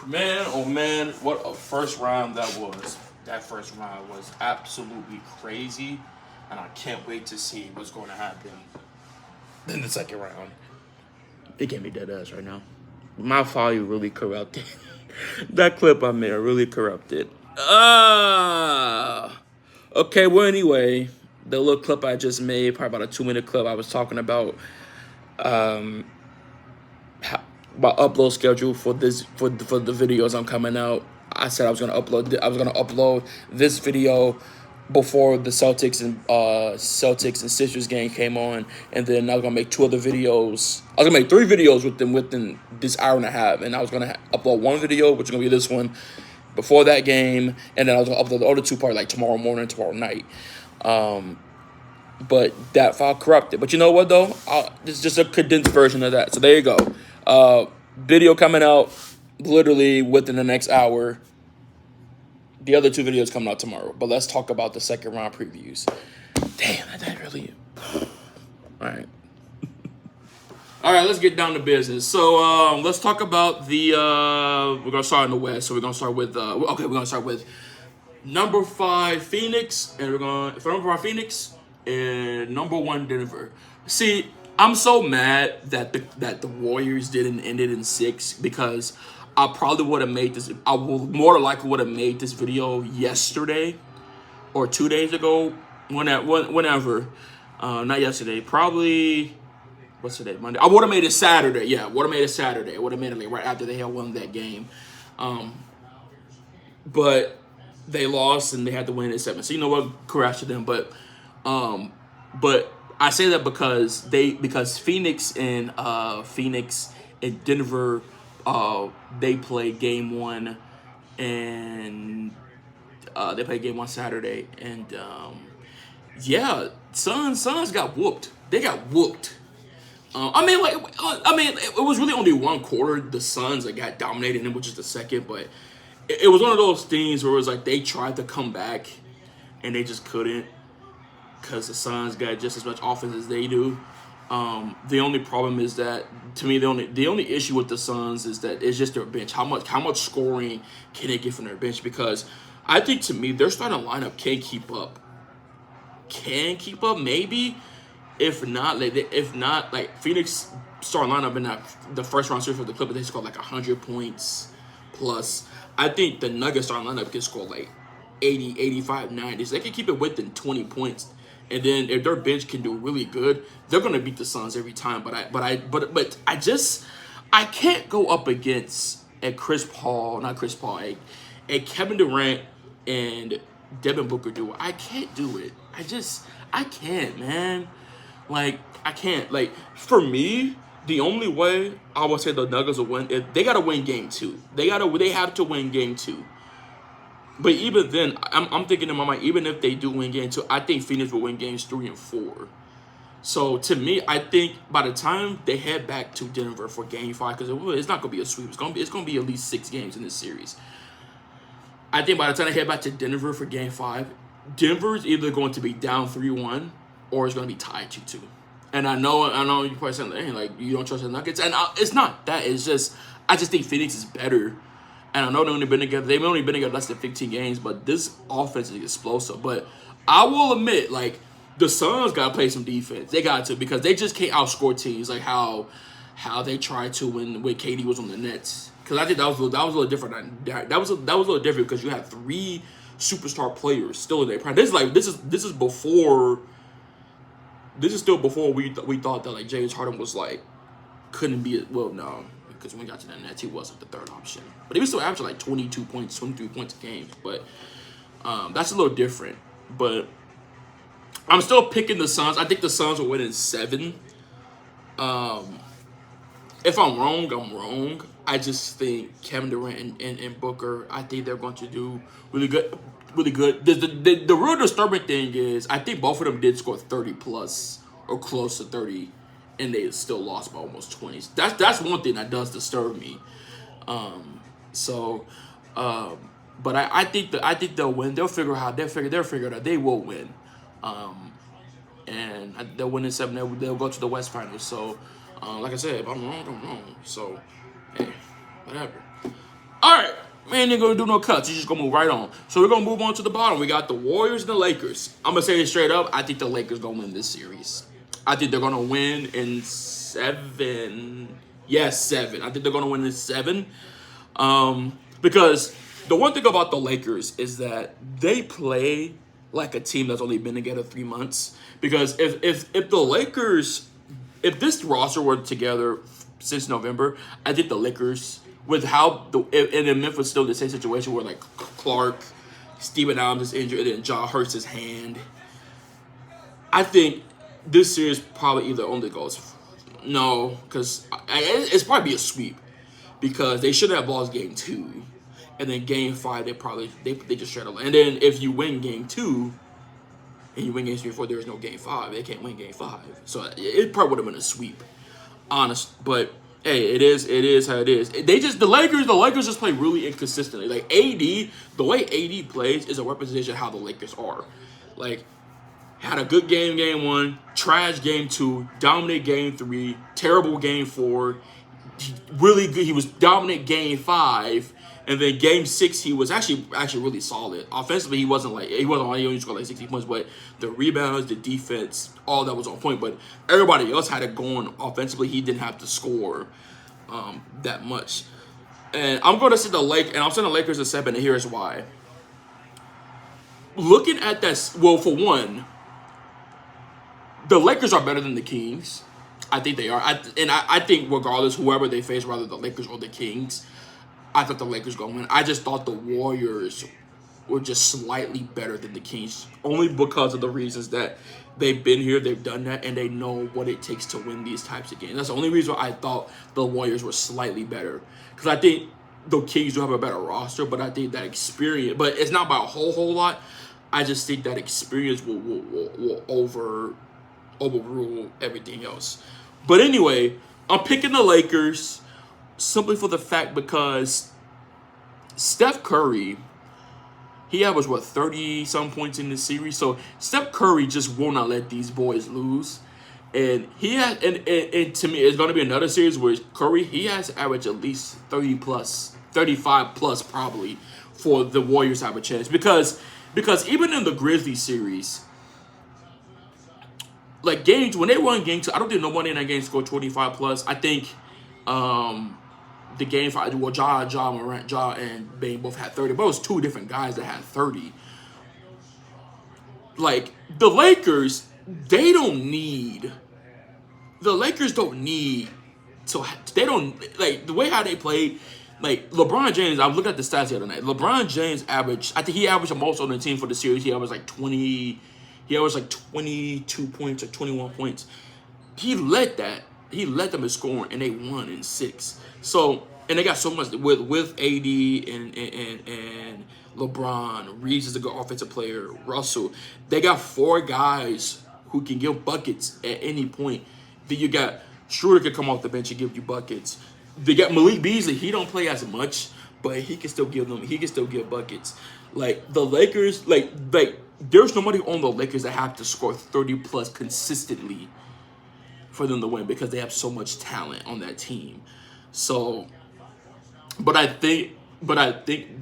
Man, oh man, what a first round that was. That first round was absolutely crazy, and I can't wait to see what's going to happen in the second round. It can't be dead ass right now. My volume really corrupted. That clip I made really corrupted. Okay, well, anyway, the little clip I just made, probably about a 2 minute clip, I was talking about my upload schedule for this for the videos I'm coming out. I said I was gonna upload this video before the Celtics and Sixers game came on, and then I was gonna make 2 other videos. I was gonna make 3 videos within this hour and a half, and I was gonna upload one video, which is gonna be this one, before that game, and then I was gonna upload the other two part like tomorrow morning, tomorrow night. But that file corrupted. But you know what though? This is just a condensed version of that. So there you go. Video coming out literally within the next hour. The other 2 videos coming out tomorrow. But let's talk about the second round previews. Damn, that really. All right. All right, let's get down to business. So let's talk about the. We're gonna start in the West. So we're gonna start with. We're gonna start with number 5 Phoenix, and for number 5 Phoenix and number 1 Denver. See, I'm so mad that the Warriors didn't end it in 6 because I probably would have made this. I will more than likely would have made this video yesterday or 2 days ago, whenever. Not yesterday. Probably. What's today? Monday. I would have made it Saturday. Yeah, would have made it Saturday. I would have made it like right after they had won that game. But they lost and they had to win it at 7. So you know what? Congrats to them. But I say that because Phoenix and Denver, they play game 1, and they play game 1 Saturday, and yeah, Suns got whooped. They got whooped. It was really only 1 quarter the Suns that got dominated in, which is the second, but it was one of those things where it was like they tried to come back and they just couldn't because the Suns got just as much offense as they do. The only problem is that, to me, the only issue with the Suns is that it's just their bench. How much scoring can they get from their bench? Because I think, to me, their starting lineup can keep up. Can keep up, maybe. If not, Phoenix starting lineup in the first round series for the Clippers, they scored like 100 points plus. I think the Nuggets starting lineup can score like 80, 85, 90. So they can keep it within 20 points. And then if their bench can do really good, they're gonna beat the Suns every time. But I can't go up against a Kevin Durant and Devin Booker duo. I can't do it. I can't, man. Like, I can't. Like, for me, the only way I would say the Nuggets will win is they gotta win game 2. They have to win game 2. But even then, I'm thinking in my mind, even if they do win game 2, I think Phoenix will win games 3 and 4. So to me, I think by the time they head back to Denver for game 5, because it's not gonna be a sweep, it's gonna be at least 6 games in this series. I think by the time they head back to Denver for game 5, Denver's either going to be down 3-1 or it's going to be tied 2-2. And I know you probably saying, hey, like, you don't trust the Nuggets, and it's not that. It's just I just think Phoenix is better. And I know they've only been together less than 15 games, but this offense is explosive. But I will admit, like, the Suns got to play some defense. They got to, because they just can't outscore teams like how they tried to when KD was on the Nets. Because I think that was a little different. That was a little different because you had 3 superstar players still in their prime. This is before. This is still before we thought that like James Harden was like couldn't be no, because when we got to the Nets he wasn't the third option, but he was still averaging like 22 points, 23 points a game. But that's a little different. But I'm still picking the Suns. I think the Suns will win in 7. If I'm wrong, I'm wrong. I just think Kevin Durant and Booker, I think they're going to do really good. Really good. The real disturbing thing is I think both of them did score 30 plus or close to 30, and they still lost by almost 20. That's one thing that does disturb me. But I think they'll win. They'll figure out. They'll figure out. They will win. And they'll win in 7. They'll go to the West Finals. So, like I said, if I'm wrong, I'm wrong. So, hey, whatever. All right, we ain't gonna do no cuts. You just gonna move right on. So we're gonna move on to the bottom. We got the Warriors and the Lakers. I'm gonna say it straight up. I think the Lakers gonna win this series. I think they're gonna win in 7. Yes, 7. I think they're gonna win in 7. Because the one thing about the Lakers is that they play like a team that's only been together 3 months. Because if the Lakers, if this roster were together since November, I think the Lakers, with how and then Memphis still the same situation where like Clark, Steven Adams is injured, and Ja hurts his hand. I think this series probably either only goes no, because it's probably be a sweep because they should have lost game 2, and then game 5 they just shut up. And then if you win game 2 and you win game 3 or 4, there is no game 5. They can't win game 5, so it probably would have been a sweep, honest. But hey, it is how it is. The Lakers just play really inconsistently. Like AD, the way AD plays is a representation of how the Lakers are. Like, had a good game 1, trash game 2, dominant game 3, terrible game 4. Really good. He was dominant game 5, and then game 6 he was actually really solid. Offensively, he only scored like 60 points, but the rebounds, the defense, all that was on point. But everybody else had it going offensively. He didn't have to score that much. And I'm going to say I'm saying the Lakers are 7, and here's why. Looking at that, well, for one, the Lakers are better than the Kings. I think they are. I think regardless, whoever they face, whether the Lakers or the Kings, I thought the Lakers going to win. I just thought the Warriors were just slightly better than the Kings, only because of the reasons that they've been here, they've done that, and they know what it takes to win these types of games. That's the only reason why I thought the Warriors were slightly better. Because I think the Kings do have a better roster, but I think that experience, but it's not by a whole lot. I just think that experience will overrule everything else. But anyway, I'm picking the Lakers simply for the fact because Steph Curry, he averaged 30 some points in this series. So Steph Curry just will not let these boys lose. And he has, and to me, it's going to be another series where he has averaged at least 30 plus, 35 plus probably for the Warriors to have a chance. Because even in the Grizzlies series, like games when they won game 2, I don't think nobody in that game scored 25 plus. I think the game 5, well, Ja Morant, and Bane both had 30, but it was 2 different guys that had 30. Like the Lakers, they don't need to. They don't like the way how they played. Like LeBron James, I looked at the stats the other night. LeBron James averaged, I think he averaged the most on the team for the series. He averaged like 20. He averaged like 22 points or 21 points. He led them in scoring, and they won in 6. So, and they got so much with AD and LeBron. Reeves is a good offensive player. Russell. They got 4 guys who can give buckets at any point. Then you got Schroeder can come off the bench and give you buckets. They got Malik Beasley. He don't play as much, but he can still give buckets. Like the Lakers, like there's nobody on the Lakers that have to score 30 plus consistently for them to win because they have so much talent on that team. So, but I think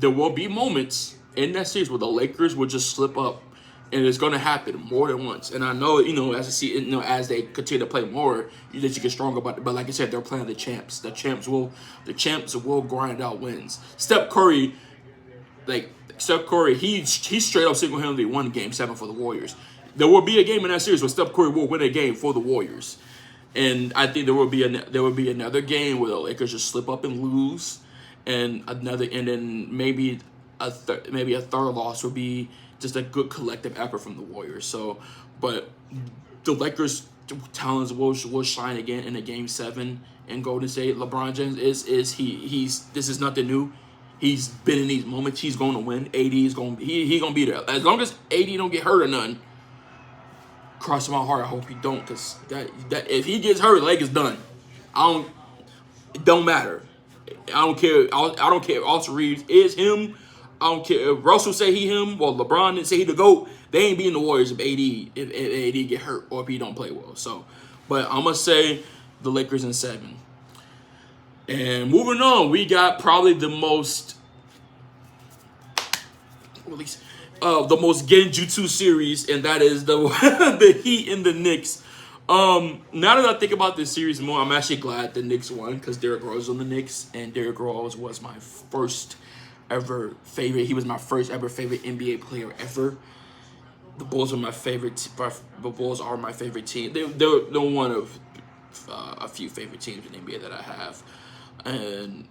there will be moments in that series where the Lakers will just slip up, and it's going to happen more than once. And I know, as they continue to play more, you get stronger. But like I said, they're playing the champs. The champs will grind out wins. Steph Curry, he straight up single-handedly won Game 7 for the Warriors. There will be a game in that series where Steph Curry will win a game for the Warriors, and I think there will be another game where the Lakers just slip up and lose, and then maybe a third loss would be just a good collective effort from the Warriors. So, but the Lakers' talents will shine again in a Game 7 in Golden State. LeBron James this is nothing new. He's been in these moments. He's going to win. AD is going. He going to be there as long as AD don't get hurt or none. Cross my heart. I hope he don't, because that if he gets hurt, the Lakers done. It don't matter. I don't care. I don't care if Austin Reeves is him. I don't care if Russell say he him. Well, LeBron didn't say he the GOAT. They ain't beating the Warriors if AD get hurt or if he don't play well. So, but I'm gonna say the Lakers in 7. And moving on, we got probably the most release the most Genjutsu series, and that is the the Heat and the Knicks. Now that I think about this series more, I'm actually glad the Knicks won because Derrick Rose on the Knicks, and Derrick Rose was my first ever favorite. He was my first ever favorite NBA player ever. The Bulls are my favorite. The Bulls are my favorite team. They're one of a few favorite teams in the NBA that I have, and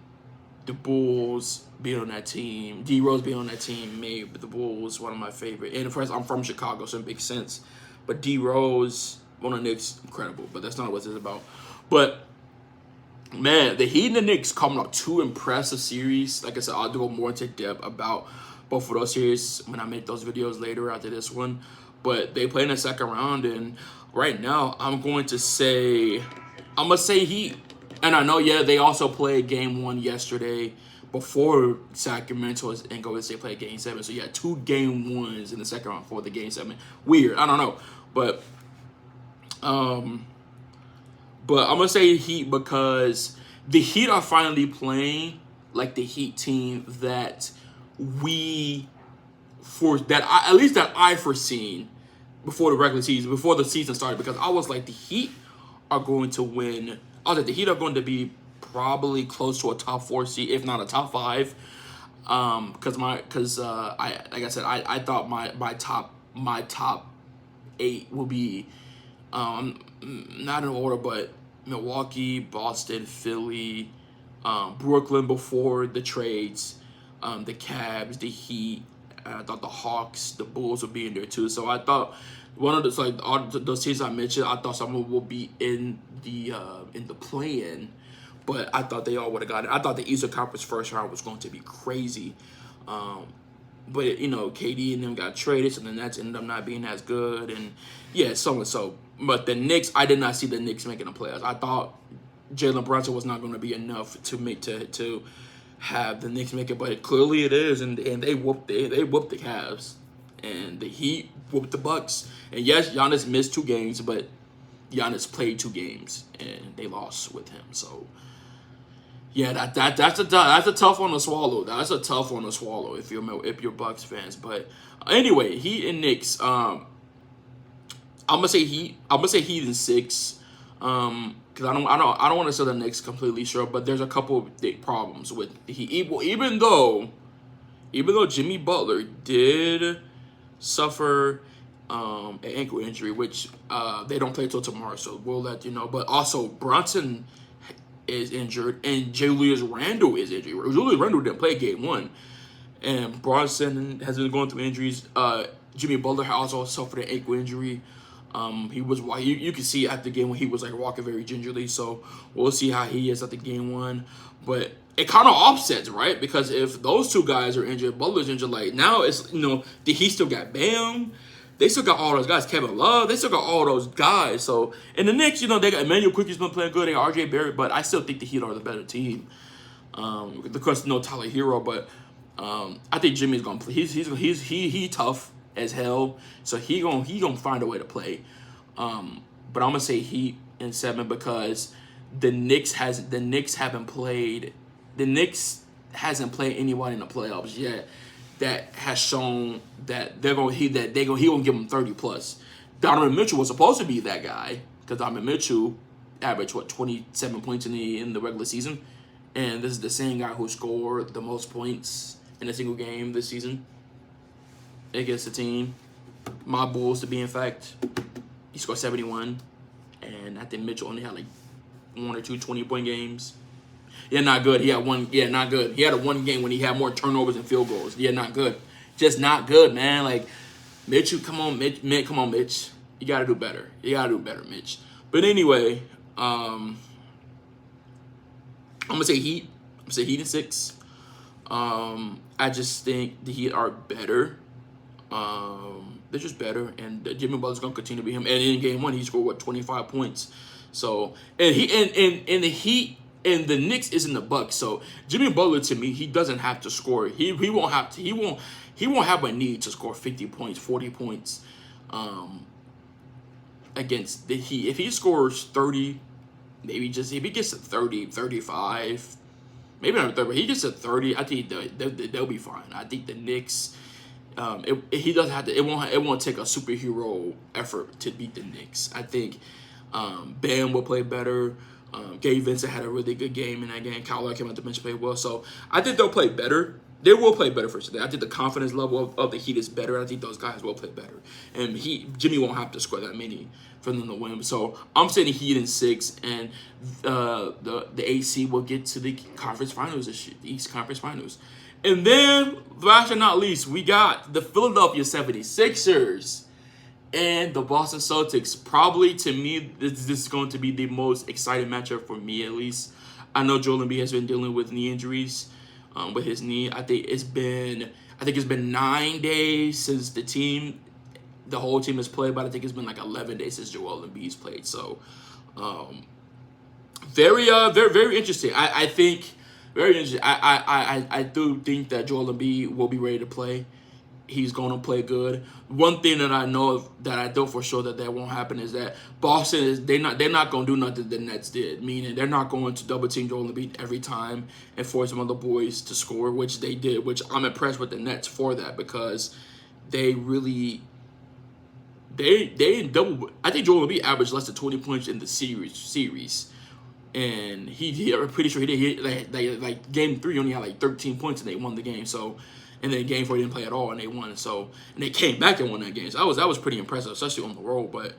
the Bulls being on that team, D Rose being on that team made the Bulls one of my favorite. And of course, I'm from Chicago, so it makes sense. But D Rose on the Knicks, incredible. But that's not what it's about. But man, the Heat and the Knicks coming up two impressive series. Like I said, I'll go more into depth about both of those series when I make those videos later after this one. But they play in the second round, and right now I'm gonna say Heat. And I know, yeah, they also played game one yesterday before Sacramento and Golden State played game seven. So yeah, 2 game ones in the second round for the game seven. Weird, I don't know, but I'm gonna say Heat because the Heat are finally playing like the Heat team that I foreseen before the regular season, before the season started, because I was like, the Heat are going to win. I was like, the Heat are going to be probably close to a top 4 seed, if not a top 5. Because I thought my top 8 will be not in order, but Milwaukee, Boston, Philly, Brooklyn before the trades, the Cavs, the Heat. I thought the Hawks, the Bulls would be in there too. So I thought one of those teams I mentioned, I thought someone will be in the play-in, but I thought they all would have got it. I thought the Eastern Conference first round was going to be crazy. But KD and them got traded, so then that's ended up not being as good, and yeah, so and so. But the Knicks, I did not see the Knicks making the playoffs. I thought Jalen Brunson was not going to be enough to have the Knicks make it, but clearly it is, and they whooped the Cavs, and the Heat whooped the Bucks. And yes, Giannis missed 2 games, but Giannis played 2 games, and they lost with him. So yeah, that's a tough one to swallow. That's a tough one to swallow if you're Bucks fans. But anyway, Heat and Knicks. I'm gonna say Heat. I'm gonna say Heat in 6. Because I don't want to say the Knicks completely sure, but there's a couple of big problems with the Heat. Even though Jimmy Butler did suffer an ankle injury, which they don't play till tomorrow, so we'll let you know. But also Brunson is injured, and Julius Randle is injured. Julius Randle didn't play game 1, and Brunson has been going through injuries. Jimmy Butler also suffered an ankle injury. You can see at the game when he was like walking very gingerly. So we'll see how he is at the game 1. But it kind of offsets, right? Because if those 2 guys are injured, Butler's injured. Like now it's he still got Bam. They still got all those guys. Kevin Love. They still got all those guys. So in the Knicks, they got Emmanuel Quickly's been playing good. They got RJ Barrett, but I still think the Heat are the better team. Of course, no Tyler Hero, but I think Jimmy's gonna play. He's tough as hell, so he gonna find a way to play. But I'm gonna say Heat in 7 because the Knicks hasn't played anyone in the playoffs yet that has shown that he gonna give them 30 plus. Donovan Mitchell was supposed to be that guy because Donovan Mitchell averaged 27 points in the regular season, and this is the same guy who scored the most points in a single game this season against the team, my Bulls to be in fact. He scored 71, and I think Mitchell only had like 1 or 2 20-point games. Yeah, not good. He had one. Yeah, not good. He had a 1 game when he had more turnovers and field goals. Yeah, not good. Just not good, man. Like Mitchell, come on, Mitch. You gotta do better. Mitch. But anyway, I'm gonna say Heat. I'm gonna say Heat in 6. I just think the Heat are better. They're just better, and Jimmy Butler's gonna continue to be him. And in game 1, he scored 25 points. So and the Heat and the Knicks isn't the Bucks. So Jimmy Butler, to me, he doesn't have to score. He won't have a need to score 50 points, 40 points against the Heat. If he scores 30, if he gets to 30, 35, maybe not 30, but he gets to 30, I think they'll be fine. I think the Knicks He doesn't have to. It won't take a superhero effort to beat the Knicks. I think Bam will play better. Gabe Vincent had a really good game in that game. Kyle Lowry came out the bench, played well. So I think they'll play better. They will play better for today. I think the confidence level of the Heat is better. I think those guys will play better, and Jimmy won't have to score that many for them to win. So I'm saying Heat in 6, and the AC will get to the conference finals this year, the East Conference Finals. And then, last but not least, we got the Philadelphia 76ers and the Boston Celtics. Probably, to me, this is going to be the most exciting matchup for me, at least. I know Joel Embiid has been dealing with knee injuries with his knee. I think it's been 9 days since the whole team has played, but I think it's been like 11 days since Joel Embiid's played. So, very interesting. I think very interesting. I do think that Joel Embiid will be ready to play. He's going to play good. One thing that I know for sure that won't happen is that Boston they're not going to do nothing the Nets did. Meaning they're not going to double team Joel Embiid every time and force some other boys to score, which they did. Which I'm impressed with the Nets for that, because they really they double. I think Joel Embiid averaged less than 20 points in the series. And I'm pretty sure he did. Like game 3 only had like 13 points and they won the game. So, and then game 4 he didn't play at all and they won. So, and they came back and won that game. So that was pretty impressive, especially on the road. But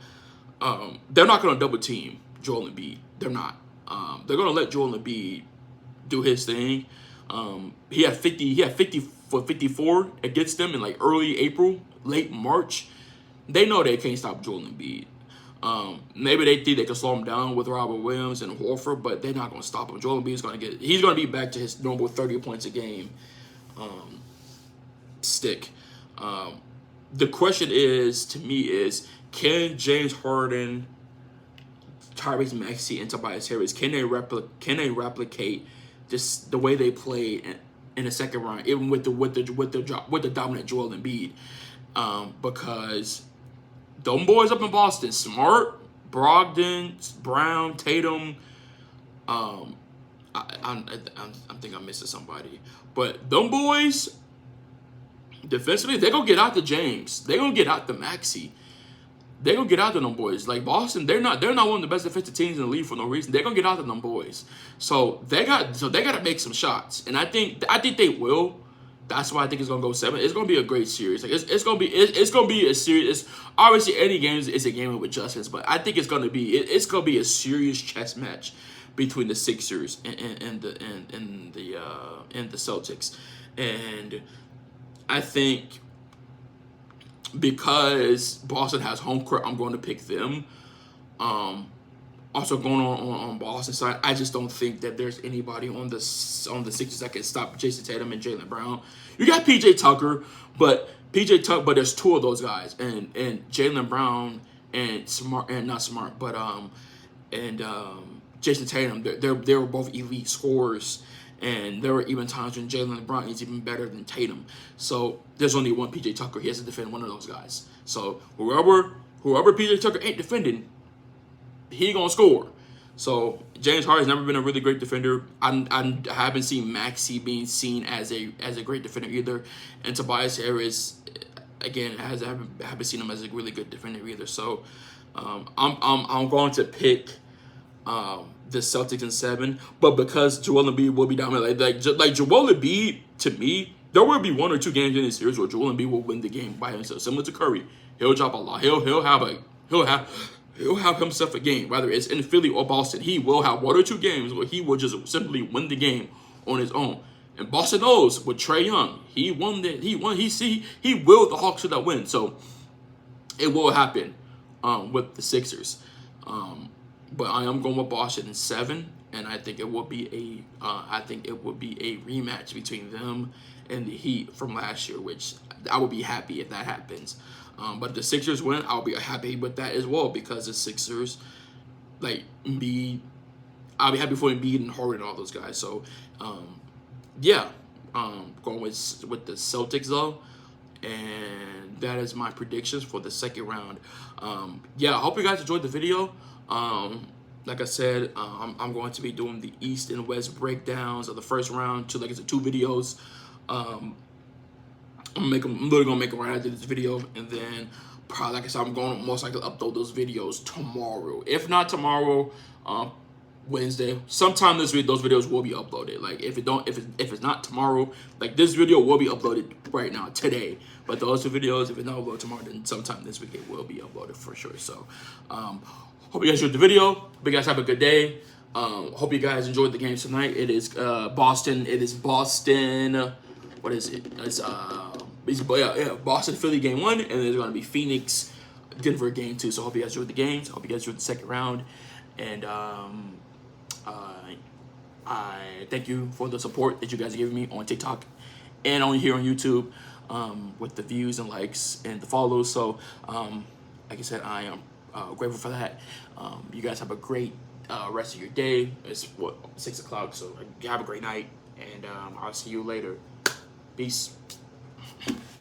they're not going to double team Joel Embiid. They're not. They're going to let Joel Embiid do his thing. He had 50 for 54 against them in like early April, late March. They know they can't stop Joel Embiid. Maybe they think they can slow him down with Robert Williams and Horford, but they're not going to stop him. Joel Embiid is going to he's going to be back to his normal 30 points a game stick. The question to me is, can James Harden, Tyrese Maxey, and Tobias Harris, can they replicate just the way they played in the second round, even with the dominant Joel Embiid? Because them boys up in Boston, Smart, Brogdon, Brown, Tatum. I think I'm missing somebody, but them boys defensively, they gonna get out to James. They gonna get out to Maxey. They gonna get out to them boys. Like Boston, they're not one of the best defensive teams in the league for no reason. They're gonna get out to them boys. So they got to make some shots, and I think they will. That's why I think it's gonna go 7. It's gonna be a great series. Like it's gonna be a series. Obviously, any game is a game of adjustments, but I think it's gonna be a serious chess match between the Sixers and the Celtics, and I think because Boston has home court, I'm going to pick them. Also going on Boston side, I just don't think that there's anybody on the Sixers that can stop Jason Tatum and Jaylen Brown. You got PJ Tucker, but there's 2 of those guys, and Jaylen Brown and Jason Tatum. They were both elite scorers, and there were even times when Jaylen Brown is even better than Tatum. So there's only one PJ Tucker. He has to defend one of those guys. So whoever PJ Tucker ain't defending, he gonna score. So James Harden's never been a really great defender. I haven't seen Maxey being seen as a great defender either, and Tobias Harris, again, I haven't seen him as a really good defender either. So I'm going to pick the Celtics in 7, but because Joel Embiid will be dominant, like Joel Embiid, to me, there will be 1 or 2 games in this series where Joel Embiid will win the game by himself, similar to Curry. He'll drop a lot. He'll have himself a game, whether it's in Philly or Boston. He will have 1 or 2 games where he will just simply win the game on his own. And Boston knows with Trae Young, he willed the Hawks to that win. So it will happen with the Sixers. But I am going with Boston in 7, and I think it will be a rematch between them and the Heat from last year, which I would be happy if that happens. But if the Sixers win, I'll be happy with that as well, because the Sixers, like Embiid, I'll be happy for Embiid and Harden and all those guys. So, going with the Celtics though, and that is my predictions for the second round. I hope you guys enjoyed the video. Like I said, I'm going to be doing the East and West breakdowns of the first round, 2 videos. I'm literally gonna make them right after this video, and then probably, like I said, I'm going to most likely upload those videos tomorrow. If not tomorrow, Wednesday, sometime this week, those videos will be uploaded. Like if it's not tomorrow, like this video will be uploaded right now today. But those two videos, if it's not uploaded tomorrow, then sometime this week it will be uploaded for sure. So, hope you guys enjoyed the video. Hope you guys have a good day. Hope you guys enjoyed the game tonight. It is Boston. It is Boston. What is it? It's Boston Philly game 1, and there's gonna be Phoenix Denver game 2. So hope you guys enjoyed the games. Hope you guys enjoyed the second round, and I thank you for the support that you guys are giving me on TikTok and on here on YouTube, with the views and likes and the follows. So like I said, I am grateful for that. You guys have a great rest of your day. It's 6 o'clock, so have a great night, and I'll see you later. Peace.